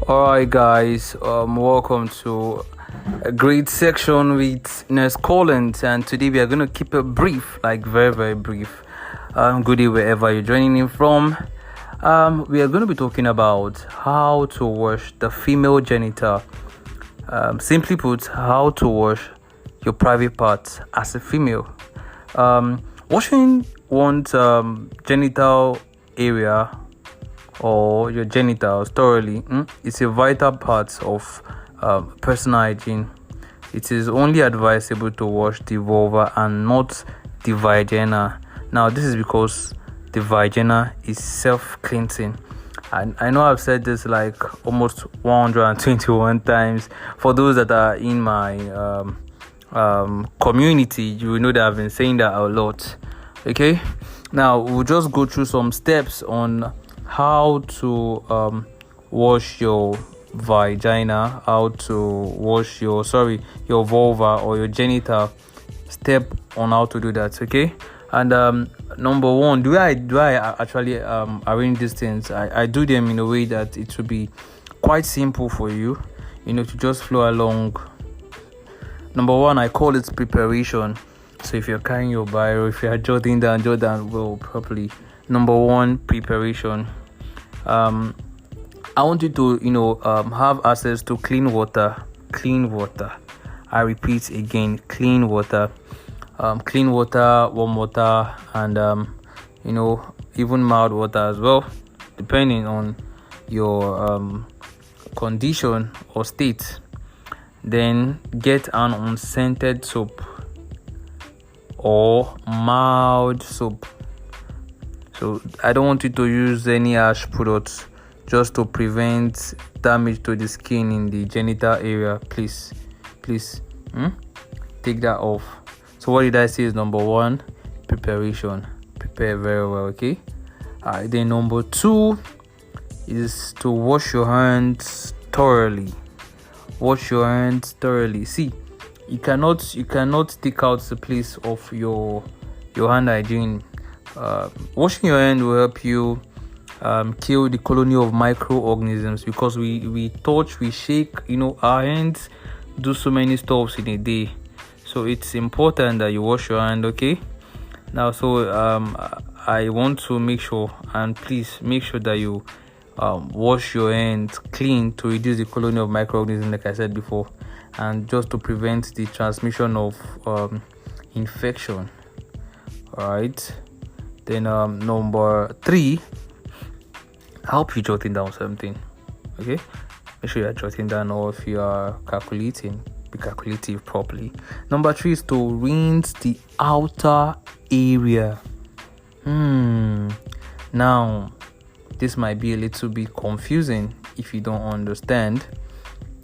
Alright, guys, welcome to a great section with Nurse Collins, and today we are going to keep it brief, like very brief. Good day wherever you're joining in from. We are going to be talking about how to wash the female genital. Simply put, how to wash your private parts as a female. Washing one's genital area or your genitals thoroughly is a vital part of personal hygiene. It is only advisable to wash the vulva and not the vagina. Now, this is because the vagina is self-cleansing. And I know I've said this like almost 121 times. For those that are in my community, you will know that I've been saying that a lot. Okay, now we'll just go through some steps on how to wash your vagina, how to wash your vulva or your genital. Step on how to do that. Okay, and number one, do I actually arrange these things? I do them in a way that it will be quite simple for you, to just flow along. Number one, I call it preparation. So if you're carrying your Bible, if you're jotting down well properly. Number one, preparation. I want you to have access to clean water. I repeat again, clean water, warm water, and even mild water as well, depending on your condition or state. Then get an unscented soap or mild soap. So I don't want you to use any harsh products just to prevent damage to the skin in the genital area. Please take that off. So what did I say is number one? Preparation. Prepare very well, okay? Alright, then number two is to wash your hands thoroughly. See, you cannot take out the place of your hand hygiene. Washing your hand will help you kill the colony of microorganisms, because we touch, we shake, our hands do so many stuffs in a day. So it's important that you wash your hand, okay? Now, so I want to make sure, and please make sure that you wash your hands clean to reduce the colony of microorganisms, like I said before, and just to prevent the transmission of infection. All right. Then number three, I hope you're jotting down something. Okay, make sure you're jotting down, or if you are calculating, be calculative properly. Number three is to rinse the outer area. Now, this might be a little bit confusing if you don't understand.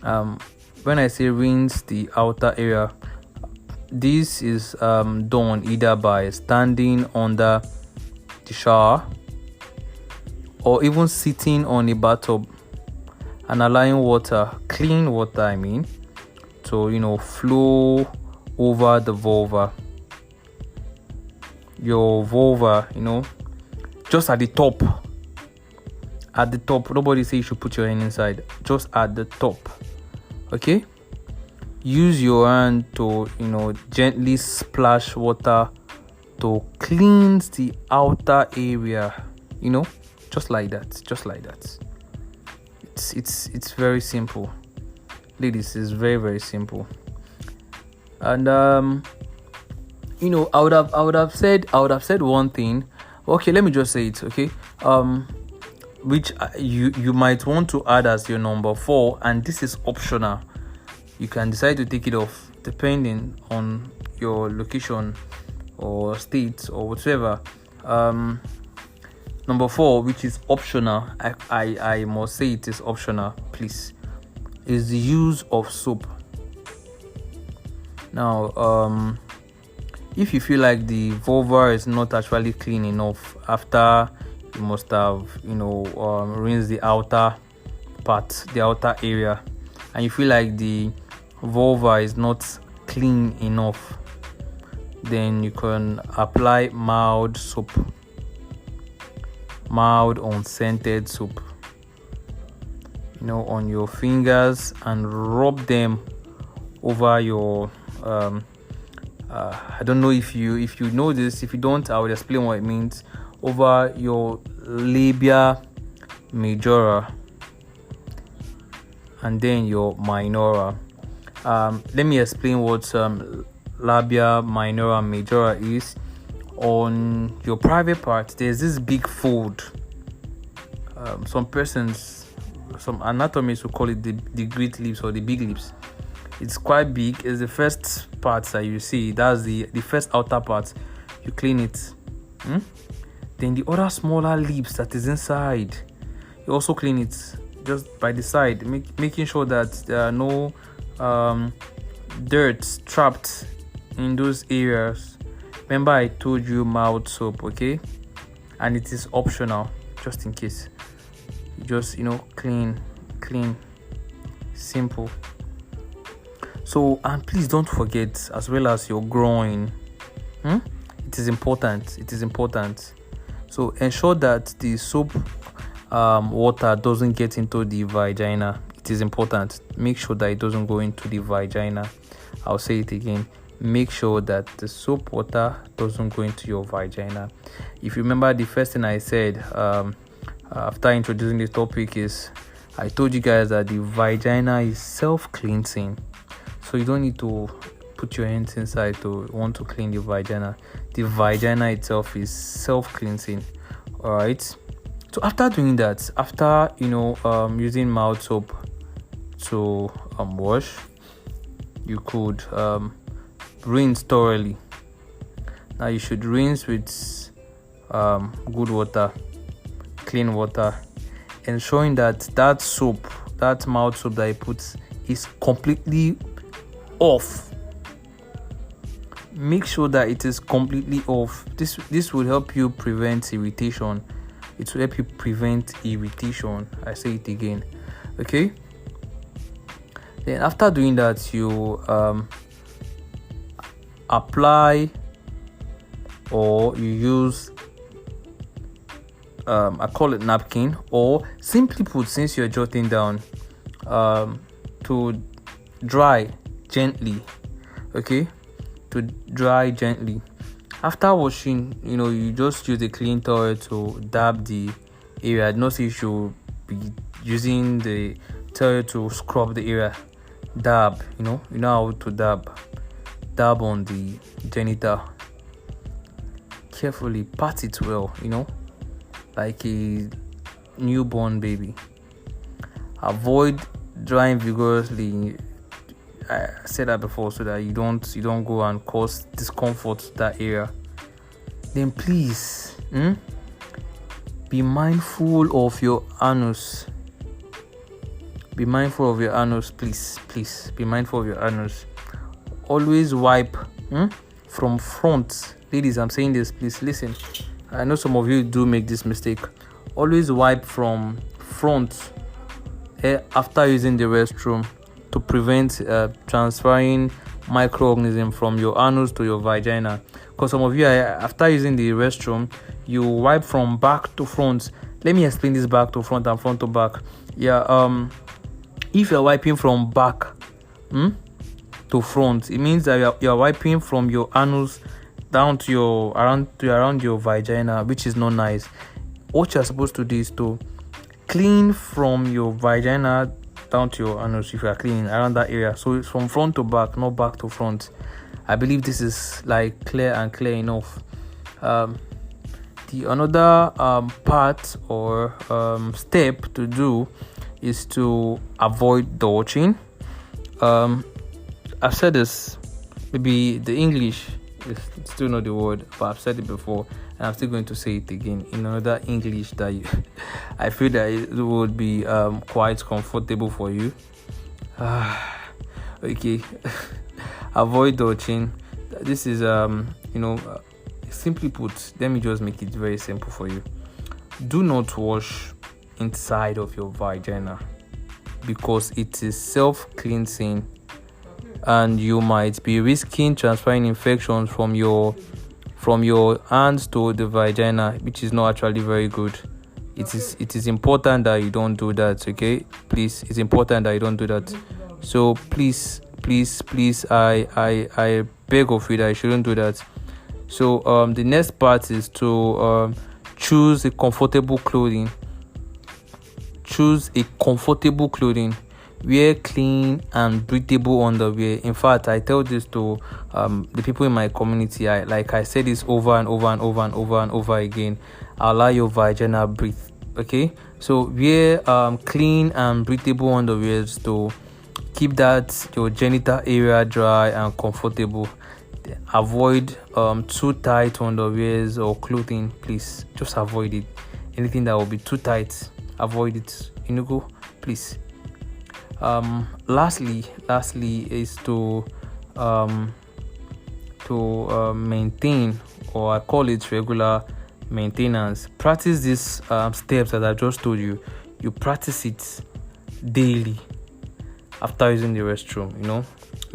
When I say rinse the outer area, this is done either by standing under the shower or even sitting on a bathtub and allowing clean water to flow over the vulva. Your vulva, just at the top. Nobody say you should put your hand inside, just at the top. Okay, use your hand to gently splash water to cleanse the outer area, just like that. It's very simple, ladies. It's very simple. And I would have said one thing. Okay, let me just say it. Okay, which you might want to add as your number 4, and this is optional. You can decide to take it off depending on your location or state or whatever. Number 4, which is optional, I must say it is optional, please, is the use of soap. Now, if you feel like the vulva is not actually clean enough after you must have rinsed the outer part, the outer area, and you feel like the vulva is not clean enough, then you can apply mild unscented soap. on your fingers and rub them over your I don't know if you know this. If you don't, I will explain what it means. Over your labia majora and then your minora. Let me explain what labia minora majora is. On your private part, there's this big fold. Some anatomists will call it the great lips or the big lips. It's quite big. It's the first part that you see. That's the first outer part. You clean it. Then the other smaller lips that is inside, you also clean it just by the side, making sure that there are no dirt trapped in those areas. Remember, I told you mouth soap, okay? And it is optional, just in case. You just clean, simple. So, and please don't forget, as well as your groin, it is important. So ensure that the soap water doesn't get into the vagina. It is important. Make sure that it doesn't go into the vagina. I'll say it again. Make sure that the soap water doesn't go into your vagina. If you remember, the first thing I said after introducing the topic is I told you guys that the vagina is self-cleansing. So you don't need to put your hands inside to want to clean the vagina. The vagina itself is self-cleansing. All right. So after doing that, after using mouth soap to wash, you could rinse thoroughly. Now you should rinse with good water, clean water, ensuring that mouth soap that you put is completely off. Make sure that it is completely off. This will help you prevent irritation. It will help you prevent irritation. I say it again. Okay. Then after doing that, you apply or you use I call it napkin, or simply put, since you're jotting down, to dry gently. Okay, to dry gently. After washing, you just use a clean towel to dab the area. Not say you should be using the towel to scrub the area. Dab, you know how to dab on the genital. Carefully pat it well, like a newborn baby. Avoid drying vigorously. I said that before, so that you don't go and cause discomfort to that area. Then please be mindful of your anus. Be mindful of your anus, please be mindful of your anus. Always wipe from front. Ladies, I'm saying this, please listen. I know some of you do make this mistake. Always wipe from front after using the restroom, to prevent transferring microorganisms from your anus to your vagina. Because some of you, after using the restroom, you wipe from back to front. Let me explain this: back to front and front to back. If you're wiping from back to front, it means that you're wiping from your anus down to around your vagina, which is not nice. What you're supposed to do is to clean from your vagina down to your anus if you are cleaning around that area. So it's from front to back, not back to front. I believe this is clear enough. The another part or step to do is to avoid dodging. I've said this, maybe the English is still not the word, but I've said it before, and I'm still going to say it again in another English that I feel that it would be quite comfortable for you. Okay. Avoid dodging. This is simply put, let me just make it very simple for you. Do not wash inside of your vagina, because it is self-cleansing and you might be risking transferring infections from your hands to the vagina, which is not actually very good. it is important that you don't do that. Okay, please, it's important that you don't do that. So please, I beg of you that you shouldn't do that. So the next part is to choose a comfortable clothing. Wear clean and breathable underwear. In fact, I tell this to the people in my community. I said this over and over again. Allow your vagina breathe. Okay, so wear clean and breathable underwears to keep that your genital area dry and comfortable. Avoid too tight underwears or clothing. Please, just avoid it. Anything that will be too tight, avoid it. Please. Lastly is to maintain, or I call it regular maintenance. Practice these steps that I just told you. You practice it daily after using the restroom,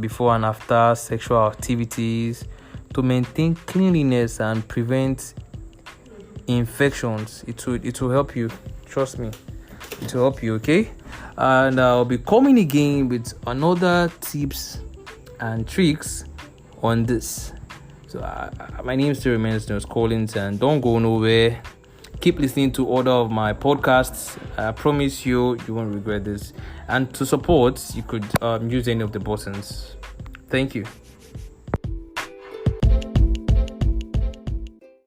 before and after sexual activities, to maintain cleanliness and prevent infections. It will help you. Trust me, it will help you. Okay, and I'll be coming again with another tips and tricks on this. So my name still remains Nurse Collins, and don't go nowhere. Keep listening to all of my podcasts. I promise you won't regret this. And to support, you could use any of the buttons. Thank you.